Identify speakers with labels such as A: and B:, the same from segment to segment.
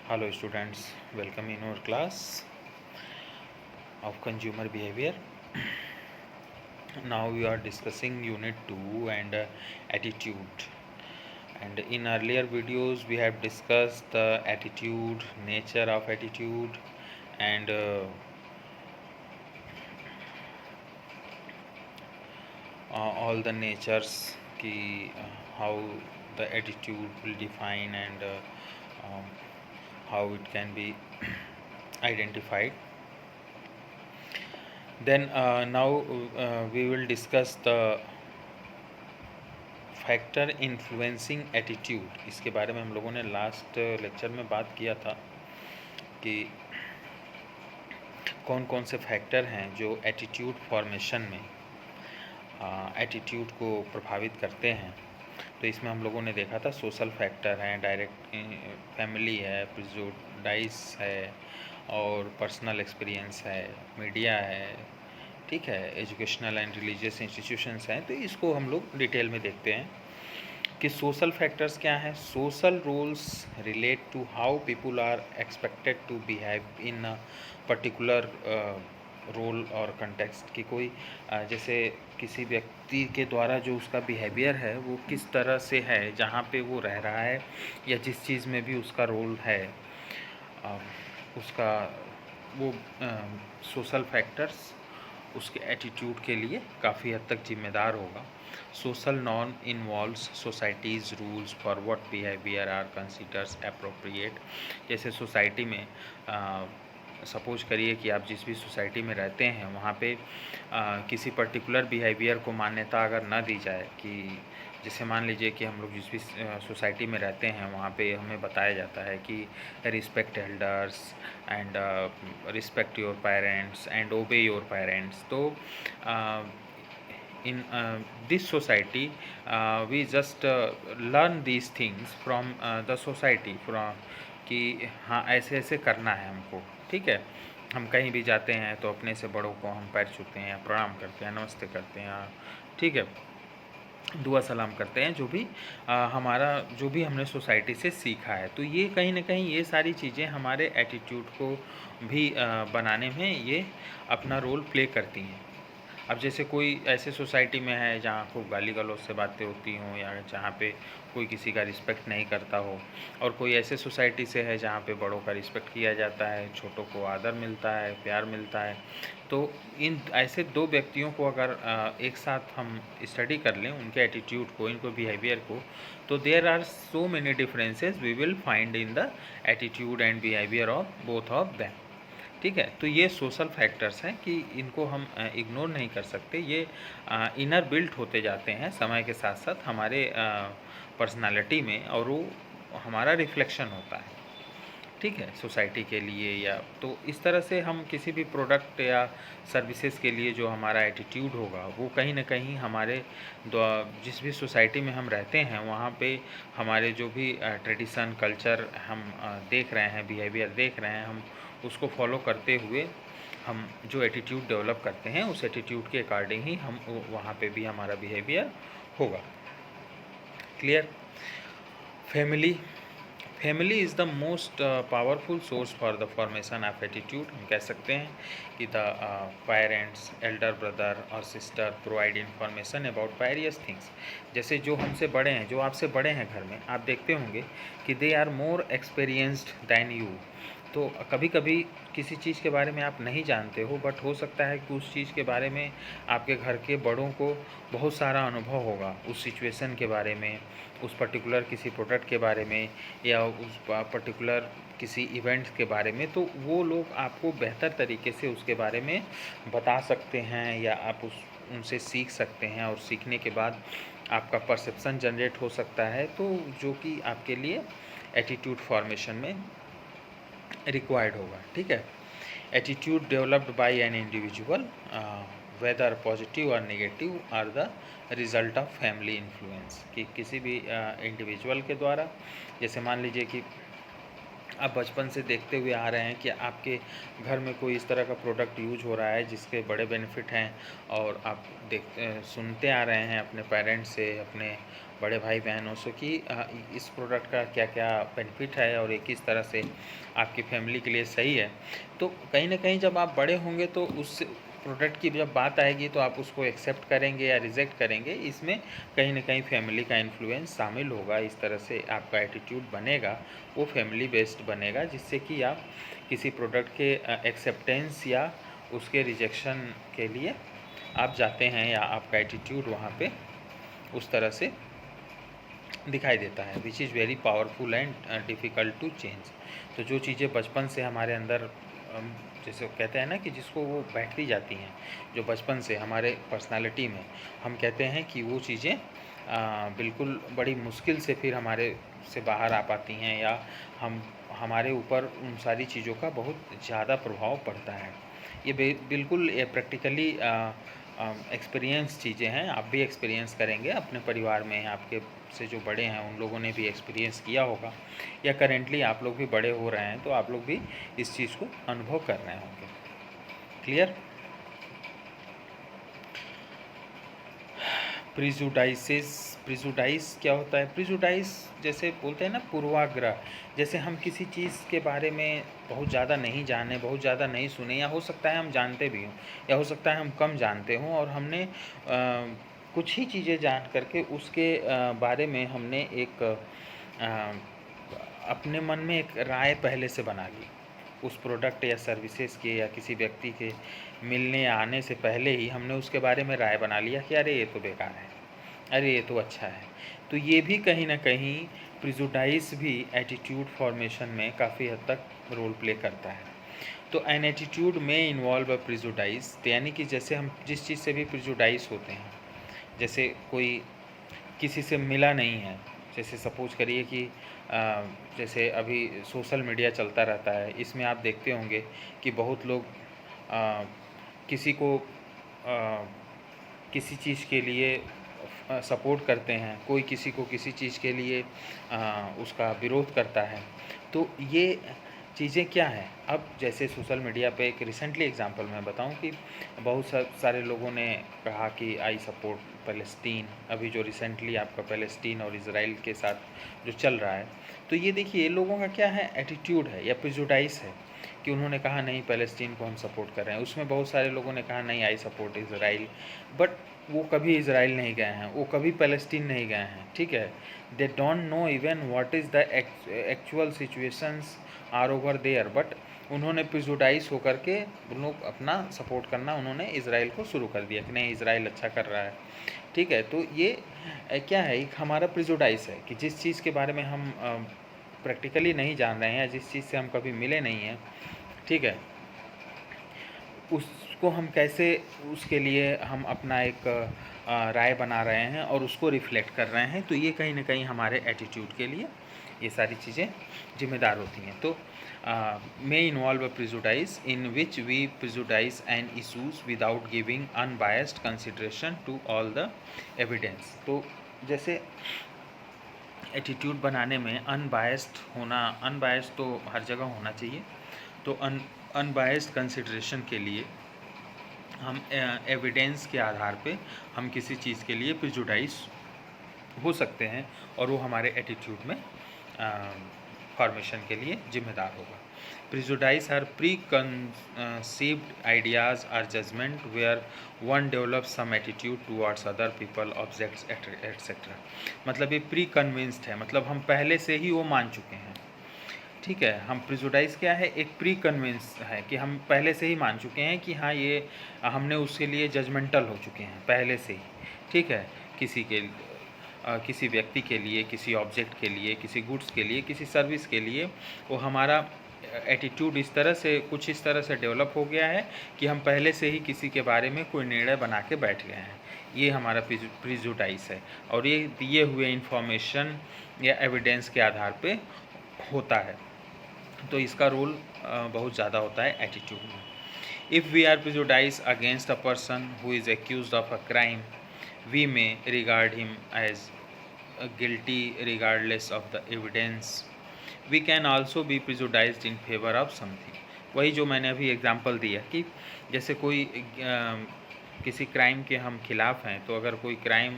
A: Hello students, welcome in our class of consumer behavior. Now we are discussing unit 2 and attitude. And in earlier videos we have discussed the attitude, nature of attitude, and all the natures ki how the attitude will define and um, how it can be identified. Then now we will discuss the factor influencing attitude. इसके बारे में हम लोगों ने last lecture में बात किया था कि कौन कौन से फैक्टर हैं जो एटीट्यूड फॉर्मेशन में एटीट्यूड को प्रभावित करते हैं। तो इसमें हम लोगों ने देखा था सोशल फैक्टर हैं, डायरेक्ट फैमिली है, प्रिजुडाइस है और पर्सनल एक्सपीरियंस है, मीडिया है, ठीक है, एजुकेशनल एंड रिलीजियस इंस्टीट्यूशंस हैं। तो इसको हम लोग डिटेल में देखते हैं कि सोशल फैक्टर्स क्या हैं। Social rules relate to how people are expected to behave in a particular role और कंटेक्स्ट की कोई जैसे किसी व्यक्ति के द्वारा जो उसका बिहेवियर है वो किस तरह से है जहाँ पे वो रह रहा है या जिस चीज़ में भी उसका रोल है उसका वो सोशल फैक्टर्स उसके एटीट्यूड के लिए काफ़ी हद तक जिम्मेदार होगा। Social norm involves societies rules for what behaviour are considers appropriate. जैसे सोसाइटी में सपोज करिए कि आप जिस भी सोसाइटी में रहते हैं वहाँ पे किसी पर्टिकुलर बिहेवियर को मान्यता अगर ना दी जाए कि जैसे मान लीजिए कि हम लोग जिस भी सोसाइटी में रहते हैं वहाँ पे हमें बताया जाता है कि respect elders and respect your parents and ओबे योर पेरेंट्स। तो in this society we just learn these things from the society from कि हाँ ऐसे ऐसे करना है हमको, ठीक है। हम कहीं भी जाते हैं तो अपने से बड़ों को हम पैर छूते हैं, प्रणाम करते हैं, नमस्ते करते हैं, ठीक है, दुआ सलाम करते हैं, जो भी हमारा जो भी हमने सोसाइटी से सीखा है। तो ये कहीं ना कहीं ये सारी चीज़ें हमारे एटीट्यूड को भी बनाने में ये अपना रोल प्ले करती हैं। अब जैसे कोई ऐसे सोसाइटी में है जहाँ खूब गाली गलौज से बातें होती हों या जहाँ पे कोई किसी का रिस्पेक्ट नहीं करता हो, और कोई ऐसे सोसाइटी से है जहाँ पे बड़ों का रिस्पेक्ट किया जाता है, छोटों को आदर मिलता है, प्यार मिलता है। तो इन ऐसे दो व्यक्तियों को अगर एक साथ हम स्टडी कर लें उनके एटीट्यूड को, इनको बिहेवियर को, तो there are so many differences we will find in the attitude and behaviour of both of them, ठीक है। तो ये सोशल फैक्टर्स हैं कि इनको हम इग्नोर नहीं कर सकते। ये इनर बिल्ट होते जाते हैं समय के साथ साथ हमारे पर्सनालिटी में, और वो हमारा रिफ्लेक्शन होता है, ठीक है, सोसाइटी के लिए। या तो इस तरह से हम किसी भी प्रोडक्ट या सर्विसेज के लिए जो हमारा एटीट्यूड होगा वो कहीं ना कहीं हमारे जिस भी सोसाइटी में हम रहते हैं वहाँ पे हमारे जो भी ट्रेडिशन कल्चर हम देख रहे हैं, बिहेवियर देख रहे हैं, हम उसको फॉलो करते हुए हम जो एटीट्यूड डेवलप करते हैं उस एटीट्यूड के अकॉर्डिंग ही हम वहाँ पे भी हमारा बिहेवियर होगा। Clear. Family family is the most powerful source for the formation of attitude. हम कह सकते हैं कि द पेरेंट्स, एल्डर ब्रदर और sister provide information about various things. जैसे जो हमसे बड़े हैं, जो आपसे बड़े हैं घर में, आप देखते होंगे कि they are more experienced than you. तो कभी कभी किसी चीज़ के बारे में आप नहीं जानते हो, बट हो सकता है कि उस चीज़ के बारे में आपके घर के बड़ों को बहुत सारा अनुभव होगा, उस सिचुएशन के बारे में, उस पर्टिकुलर किसी प्रोडक्ट के बारे में या उस पर्टिकुलर किसी इवेंट के बारे में। तो वो लोग आपको बेहतर तरीके से उसके बारे में बता सकते हैं या आप उनसे सीख सकते हैं, और सीखने के बाद आपका परसेप्शन जनरेट हो सकता है, तो जो कि आपके लिए एटीट्यूड फॉर्मेशन में रिक्वायर्ड होगा, ठीक है। Attitude developed by an individual whether positive और negative are the result of family influence. कि किसी भी इंडिविजुअल के द्वारा, जैसे मान लीजिए कि आप बचपन से देखते हुए आ रहे हैं कि आपके घर में कोई इस तरह का प्रोडक्ट यूज हो रहा है जिसके बड़े बेनिफिट हैं, और आप सुनते आ रहे हैं अपने पेरेंट्स से, अपने बड़े भाई बहनों से कि इस प्रोडक्ट का क्या क्या बेनिफिट है और ये किस तरह से आपकी फैमिली के लिए सही है। तो कहीं ना कहीं जब आप बड़े होंगे तो उस प्रोडक्ट की जब बात आएगी तो आप उसको एक्सेप्ट करेंगे या रिजेक्ट करेंगे, इसमें कहीं ना कहीं फैमिली का इन्फ्लुएंस शामिल होगा। इस तरह से आपका एटीट्यूड बनेगा, वो फैमिली बेस्ड बनेगा, जिससे कि आप किसी प्रोडक्ट के एक्सेप्टेंस या उसके रिजेक्शन के लिए आप जाते हैं, या आपका एटीट्यूड वहाँ पे उस तरह से दिखाई देता है, which is very powerful and difficult to change. तो जो चीज़ें बचपन से हमारे अंदर जैसे कहते हैं ना कि जिसको वो बैठती जाती हैं, जो बचपन से हमारे पर्सनालिटी में, हम कहते हैं कि वो चीज़ें बिल्कुल बड़ी मुश्किल से फिर हमारे से बाहर आ पाती हैं, या हमारे ऊपर उन सारी चीज़ों का बहुत ज़्यादा प्रभाव पड़ता है। ये बिल्कुल ये प्रैक्टिकली एक्सपीरियंस चीज़ें हैं, आप भी एक्सपीरियंस करेंगे अपने परिवार में, आपके से जो बड़े हैं उन लोगों ने भी एक्सपीरियंस किया होगा, या करेंटली आप लोग भी बड़े हो रहे हैं तो आप लोग भी इस चीज़ को अनुभव कर रहे होंगे। क्लियर? प्रिजुडाइस क्या होता है? प्रिजुडाइस जैसे बोलते हैं ना, पूर्वाग्रह। जैसे हम किसी चीज़ के बारे में बहुत ज़्यादा नहीं जाने, बहुत ज़्यादा नहीं सुने, या हो सकता है हम जानते भी हों, या हो सकता है हम कम जानते हों, और हमने कुछ ही चीज़ें जान करके उसके बारे में हमने एक अपने मन में एक राय पहले से बना ली, उस प्रोडक्ट या सर्विसेज के या किसी व्यक्ति के मिलने या आने से पहले ही हमने उसके बारे में राय बना लिया कि अरे ये तो बेकार है, अरे ये तो अच्छा है। तो ये भी कहीं ना कहीं प्रिजुडाइस भी एटीट्यूड फॉर्मेशन में काफ़ी हद तक रोल प्ले करता है। तो एन एटीट्यूड में इन्वॉल्व अ प्रिजुडाइस, यानी कि जैसे हम जिस चीज़ से भी प्रिजुडाइस होते हैं, जैसे कोई किसी से मिला नहीं है, जैसे सपोज करिए कि जैसे अभी सोशल मीडिया चलता रहता है, इसमें आप देखते होंगे कि बहुत लोग किसी को किसी चीज़ के लिए सपोर्ट करते हैं, कोई किसी को किसी चीज़ के लिए उसका विरोध करता है। तो ये चीज़ें क्या हैं? अब जैसे सोशल मीडिया पे एक रिसेंटली एग्जांपल मैं बताऊं कि बहुत सारे लोगों ने कहा कि आई सपोर्ट पैलेस्टीन, अभी जो रिसेंटली आपका पैलेस्टीन और इजराइल के साथ जो चल रहा है। तो ये देखिए लोगों का क्या है, एटीट्यूड है या प्रिजुडाइस है कि उन्होंने कहा नहीं पैलेस्टीन को हम सपोर्ट कर रहे हैं। उसमें बहुत सारे लोगों ने कहा नहीं आई सपोर्ट इजराइल, बट वो कभी इजराइल नहीं गए हैं, वो कभी पैलेस्टीन नहीं गए हैं, ठीक है। They don't know even what is the actual situations are over there, but उन्होंने प्रिजुडाइज होकर के उन लोग अपना सपोर्ट करना उन्होंने इजराइल को शुरू कर दिया कि नहीं इजराइल अच्छा कर रहा है, ठीक है। तो ये क्या है, एक हमारा प्रिजुडाइज है कि जिस चीज़ के बारे में हम प्रैक्टिकली नहीं जान रहे हैं, या जिस चीज़ से हम कभी मिले नहीं हैं, ठीक है, उसको हम कैसे, उसके लिए हम अपना एक राय बना रहे हैं और उसको रिफ्लेक्ट कर रहे हैं। तो ये कहीं ना कहीं हमारे एटीट्यूड के लिए ये सारी चीज़ें जिम्मेदार होती हैं। तो may involve a prejudice in which we prejudice an issues without giving unbiased consideration to all the evidence। तो जैसे एटीट्यूड बनाने में अनबायस्ड होना, अनबायस्ड तो हर जगह होना चाहिए। तो अनबायस्ड कंसिडरेशन के लिए हम एविडेंस के आधार पे हम किसी चीज़ के लिए प्रिजुडाइज हो सकते हैं, और वो हमारे एटीट्यूड में फॉर्मेशन के लिए जिम्मेदार होगा। Prejudice are preconceived ideas or judgement where one develop some attitude towards other people objects etcetera. मतलब ये प्री कन्विंस्ड है, मतलब हम पहले से ही वो मान चुके हैं, ठीक है। हम प्रिजुडाइज क्या है, एक प्री कन्विंस है कि हम पहले से ही मान चुके हैं कि हाँ ये हमने उसके लिए जजमेंटल हो चुके हैं पहले से ही, ठीक है। किसी व्यक्ति के लिए, किसी ऑब्जेक्ट के लिए, किसी गुड्स के लिए, किसी सर्विस के लिए वो हमारा एटीट्यूड इस तरह से डेवलप हो गया है कि हम पहले से ही किसी के बारे में कोई निर्णय बना के बैठ गए हैं। ये हमारा प्रिजुडाइस है, और ये दिए हुए इंफॉर्मेशन या एविडेंस के आधार पे होता है। तो इसका रोल बहुत ज़्यादा होता है एटीट्यूड में। If we are prejudice against a person who is accused of a crime, we may regard him as guilty regardless of the evidence we can also be prejudiced in favour of something. वही जो मैंने अभी example दिया कि जैसे कोई किसी crime के हम खिलाफ हैं, तो अगर कोई क्राइम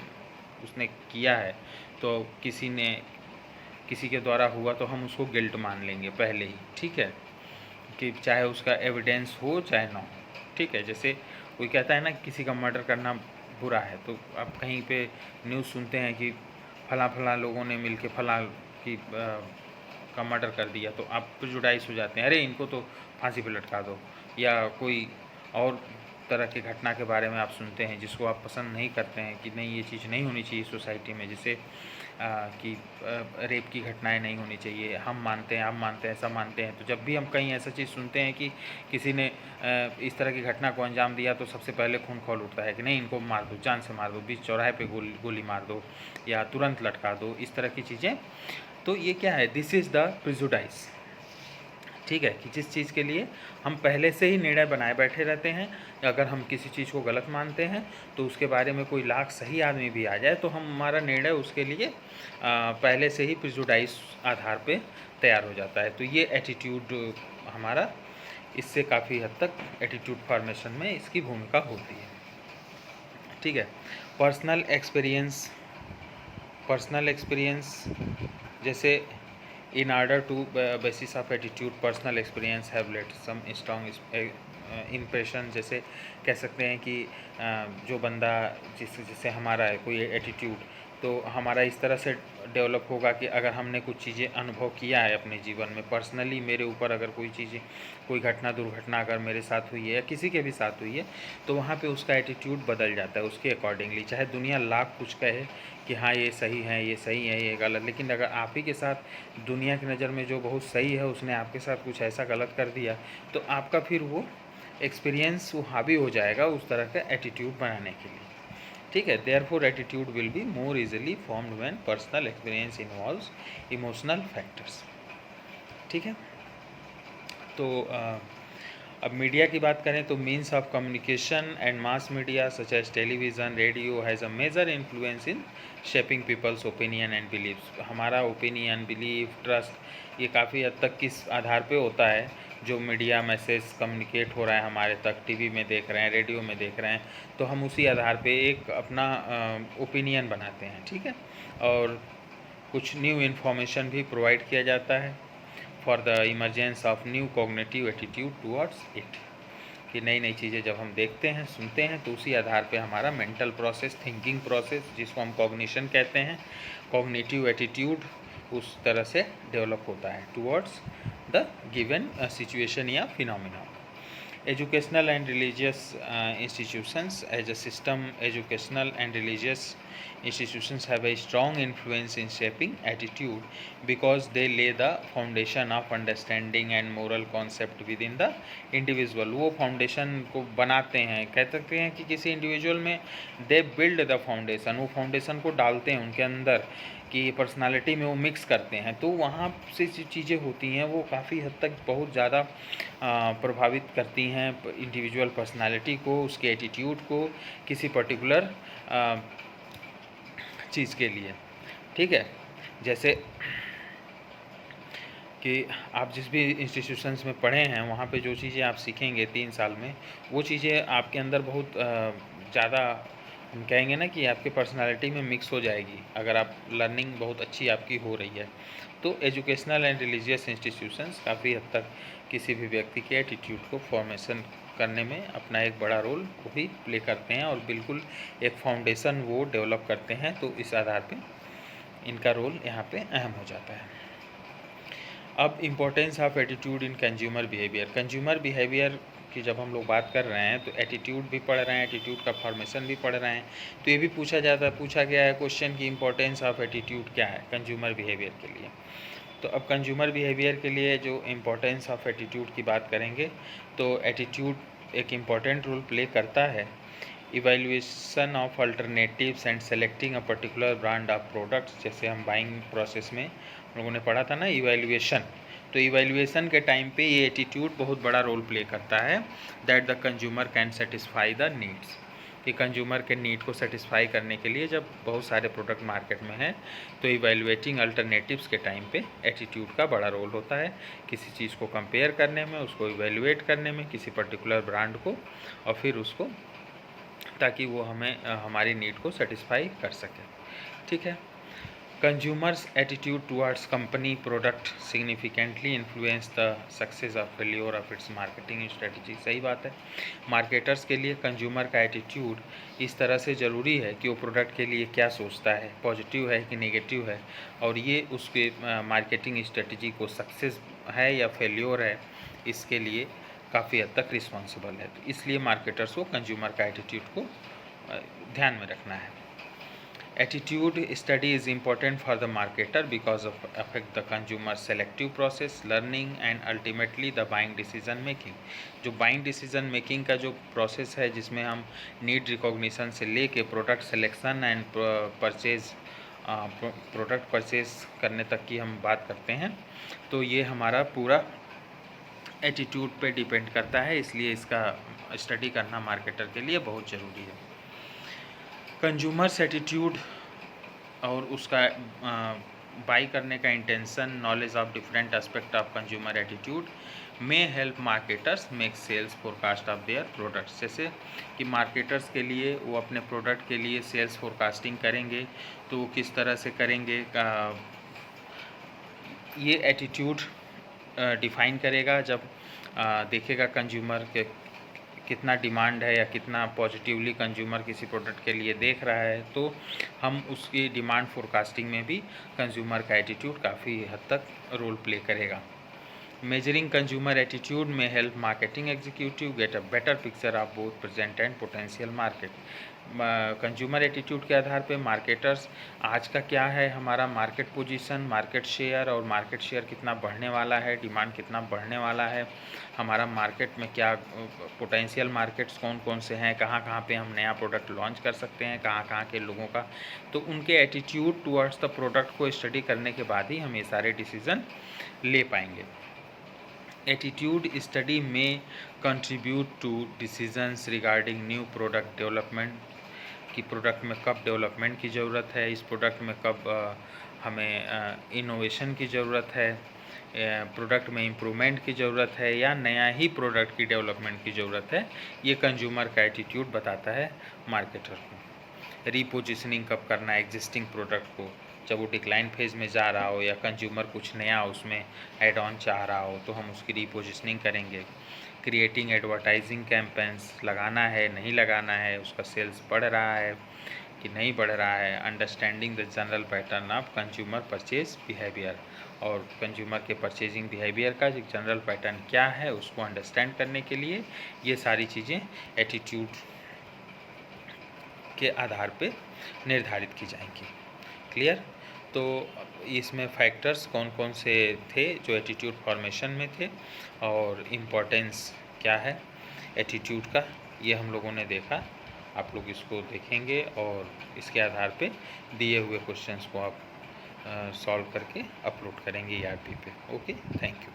A: उसने किया है तो किसी के द्वारा हुआ तो हम उसको गिल्ट मान लेंगे पहले ही, ठीक है, कि चाहे उसका एविडेंस हो चाहे ना हो, ठीक है। जैसे कोई कहता है ना किसी का मर्डर करना बुरा है, तो आप कहीं पे न्यूज़ सुनते हैं कि फलां लोगों ने मिलके फलां की का मर्डर कर दिया, तो आप प्रेजुडाइज हो जाते हैं, अरे इनको तो फांसी पे लटका दो। या कोई और तरह की घटना के बारे में आप सुनते हैं जिसको आप पसंद नहीं करते हैं कि नहीं ये चीज़ नहीं होनी चाहिए सोसाइटी में, जैसे कि रेप की घटनाएं नहीं होनी चाहिए, हम मानते हैं ऐसा मानते हैं। तो जब भी हम कहीं ऐसा चीज़ सुनते हैं कि किसी ने इस तरह की घटना को अंजाम दिया, तो सबसे पहले खून खौल उठता है कि नहीं इनको मार दो, जान से मार दो, बीच चौराहे पे गोली मार दो या तुरंत लटका दो, इस तरह की चीज़ें। तो ये क्या है, दिस इज़ द प्रिजुडाइज, ठीक है, कि जिस चीज़ के लिए हम पहले से ही निर्णय बनाए बैठे रहते हैं। अगर हम किसी चीज़ को गलत मानते हैं तो उसके बारे में कोई लाख सही आदमी भी आ जाए तो हमारा निर्णय उसके लिए पहले से ही प्रिजुडाइज आधार पे तैयार हो जाता है। तो ये एटीट्यूड हमारा, इससे काफ़ी हद तक एटीट्यूड फॉर्मेशन में इसकी भूमिका होती है, ठीक है। पर्सनल एक्सपीरियंस जैसे in order to basis of attitude personal experience have led some strong impression। जैसे कह सकते हैं कि जो बंदा जिससे हमारा है कोई एटीट्यूड, तो हमारा इस तरह से डेवलप होगा कि अगर हमने कुछ चीज़ें अनुभव किया है अपने जीवन में, पर्सनली मेरे ऊपर अगर कोई घटना दुर्घटना अगर मेरे साथ हुई है या किसी के भी साथ हुई है, तो वहाँ पे उसका एटीट्यूड बदल जाता है उसके अकॉर्डिंगली। चाहे दुनिया लाख कुछ कहे कि हाँ ये सही है ये गलत, लेकिन अगर आप ही के साथ दुनिया की नज़र में जो बहुत सही है उसने आपके साथ कुछ ऐसा गलत कर दिया, तो आपका फिर वो एक्सपीरियंस वो हावी हो जाएगा उस तरह का एटीट्यूड बनाने के लिए, ठीक है। Therefore attitude will be more easily formed when personal experience involves emotional factors, ठीक है। तो अब मीडिया की बात करें तो means of communication and mass media such as television radio has a major influence in shaping people's opinion and beliefs. हमारा opinion, belief, trust ये काफ़ी हद तक किस आधार पे होता है, जो मीडिया मैसेज कम्युनिकेट हो रहा है हमारे तक, टीवी में देख रहे हैं, रेडियो में देख रहे हैं, तो हम उसी आधार पे एक अपना ओपिनियन बनाते हैं, ठीक है। और कुछ न्यू इन्फॉर्मेशन भी प्रोवाइड किया जाता है for the emergence of new cognitive attitude towards it, कि नई नई चीज़ें जब हम देखते हैं सुनते हैं तो उसी आधार पे हमारा मेंटल प्रोसेस, थिंकिंग प्रोसेस, जिसको हम कॉग्निशन कहते हैं, कॉग्निटिव एटीट्यूड उस तरह से डेवलप होता है टूवर्ड्स द गिवन सिचुएशन या phenomena. Educational and religious institutions as a system, educational and religious institutions have a strong influence in shaping attitude because they lay the foundation of understanding and moral concept within the individual। वो foundation को बनाते हैं, कह सकते हैं कि किसी individual में they build the foundation, वो foundation को डालते हैं उनके अंदर कि पर्सनालिटी में वो मिक्स करते हैं। तो वहाँ से जो चीज़ें होती हैं वो काफ़ी हद तक बहुत ज़्यादा प्रभावित करती हैं इंडिविजुअल पर्सनालिटी को, उसके एटीट्यूड को किसी पर्टिकुलर चीज़ के लिए, ठीक है। जैसे कि आप जिस भी इंस्टीट्यूशंस में पढ़े हैं वहाँ पे जो चीज़ें आप सीखेंगे 3 साल में, वो चीज़ें आपके अंदर बहुत ज़्यादा, हम कहेंगे ना कि आपके पर्सनालिटी में मिक्स हो जाएगी अगर आप लर्निंग बहुत अच्छी आपकी हो रही है। तो एजुकेशनल एंड रिलीजियस इंस्टीट्यूशंस काफ़ी हद तक किसी भी व्यक्ति के एटीट्यूड को फॉर्मेशन करने में अपना एक बड़ा रोल वो भी प्ले करते हैं और बिल्कुल एक फाउंडेशन वो डेवलप करते हैं। तो इस आधार पे इनका रोल यहाँ पे अहम हो जाता है। अब importance of attitude in consumer behaviour. Consumer behaviour की जब हम लोग बात कर रहे हैं तो एटीट्यूड भी पढ़ रहे हैं, एटीट्यूड का फॉर्मेशन भी पढ़ रहे हैं। तो ये भी पूछा गया है क्वेश्चन की इम्पोर्टेंस ऑफ एटीट्यूड क्या है कंज्यूमर बिहेवियर के लिए। तो अब कंज्यूमर बिहेवियर के लिए जो इम्पोर्टेंस ऑफ एटीट्यूड की बात करेंगे तो एटीट्यूड एक इम्पॉर्टेंट रोल प्ले करता है evaluation of alternatives and selecting a particular brand of products. जैसे हम बाइंग प्रोसेस में लोगों ने पढ़ा था ना इवैल्यूएशन, तो इवैल्यूएशन के टाइम पे ये एटीट्यूड बहुत बड़ा रोल प्ले करता है that the consumer can satisfy the needs. कि कंज्यूमर के नीड को सेटिस्फाई करने के लिए जब बहुत सारे प्रोडक्ट मार्केट में हैं तो इवैल्यूएटिंग अल्टरनेटिव्स के टाइम पे एटीट्यूड का बड़ा रोल होता है, किसी चीज़ को कंपेयर करने में, उसको इवैल्यूएट करने में, किसी पर्टिकुलर ब्रांड को, और फिर उसको, ताकि वो हमें हमारी नीड को सेटिस्फाई कर सके। ठीक है। Consumers attitude towards company product significantly influence the success of failure of its marketing strategy. सही बात है। मार्केटर्स के लिए कंज्यूमर का एटीट्यूड इस तरह से ज़रूरी है कि वो प्रोडक्ट के लिए क्या सोचता है, पॉजिटिव है कि नेगेटिव है, और ये उसके मार्केटिंग स्ट्रेटजी को सक्सेस है या फेल्योर है, इसके लिए काफ़ी हद तक रिस्पॉन्सिबल है। तो इसलिए मार्केटर्स को कंज्यूमर का एटीट्यूड को ध्यान में रखना है। Attitude study is important for the marketer because of affect the consumer selective process, learning and ultimately the buying decision making। जो buying decision making का जो process है, जिसमें हम need recognition से लेके product selection and purchase product purchase करने तक की हम बात करते हैं, तो ये हमारा पूरा एटीट्यूड पे डिपेंड करता है। इसलिए इसका स्टडी करना मार्केटर के लिए बहुत ज़रूरी है। कंज्यूमर्स एटीट्यूड और उसका बाई करने का intention, knowledge of different aspect of consumer attitude में help marketers make sales forecast of their products. जैसे कि मार्केटर्स के लिए वो अपने प्रोडक्ट के लिए सेल्स फोरकास्टिंग करेंगे, तो वो किस तरह से करेंगे, ये एटीट्यूड डिफ़ाइन करेगा। जब देखेगा कंज्यूमर के कितना डिमांड है या कितना पॉजिटिवली कंज्यूमर किसी प्रोडक्ट के लिए देख रहा है, तो हम उसकी डिमांड फोरकास्टिंग में भी कंज्यूमर का एटीट्यूड काफ़ी हद तक रोल प्ले करेगा। मेजरिंग कंज्यूमर एटीट्यूड में help marketing executive get a better picture of both present and potential market. Consumer attitude के आधार पे मार्केटर्स आज का क्या है हमारा मार्केट पोजीशन, मार्केट शेयर, और मार्केट शेयर कितना बढ़ने वाला है, डिमांड कितना बढ़ने वाला है, हमारा मार्केट में क्या पोटेंशियल मार्केट्स कौन कौन से हैं, कहाँ कहाँ पे हम नया प्रोडक्ट लॉन्च कर सकते हैं, कहाँ कहाँ के लोगों का, तो उनके एटीट्यूड टुवर्ड्स द प्रोडक्ट को स्टडी करने के बाद ही हम ये सारे डिसीज़न ले पाएंगे। एटीट्यूड स्टडी में contribute to decisions regarding new product development, कि प्रोडक्ट में कब डेवलपमेंट की ज़रूरत है, इस प्रोडक्ट में कब हमें इनोवेशन की ज़रूरत है, प्रोडक्ट में इम्प्रूवमेंट की ज़रूरत है, या नया ही प्रोडक्ट की डेवलपमेंट की ज़रूरत है। ये कंज्यूमर का एटीट्यूड बताता है मार्केटर को। रीपोजिशनिंग कब करना है एग्जिस्टिंग प्रोडक्ट को, जब वो डिक्लाइन फेज़ में जा रहा हो या कंज्यूमर कुछ नया उसमें ऐड ऑन चाह रहा हो, तो हम उसकी रीपोजिशनिंग करेंगे। क्रिएटिंग एडवर्टाइजिंग कैंपेन्स, लगाना है नहीं लगाना है, उसका सेल्स बढ़ रहा है कि नहीं बढ़ रहा है। Understanding the general pattern of consumer purchase behaviour, और कंज्यूमर के परचेजिंग बिहेवियर का जो जनरल पैटर्न क्या है उसको अंडरस्टैंड करने के लिए ये सारी चीज़ें एटीट्यूड के आधार पे निर्धारित की जाएंगी। क्लियर? तो इसमें फैक्टर्स कौन कौन से थे जो एटीट्यूड फॉर्मेशन में थे, और इम्पोर्टेंस क्या है एटीट्यूड का, ये हम लोगों ने देखा। आप लोग इसको देखेंगे और इसके आधार पे दिए हुए क्वेश्चंस को आप सॉल्व करके अपलोड करेंगे ERP पे। Okay, thank you.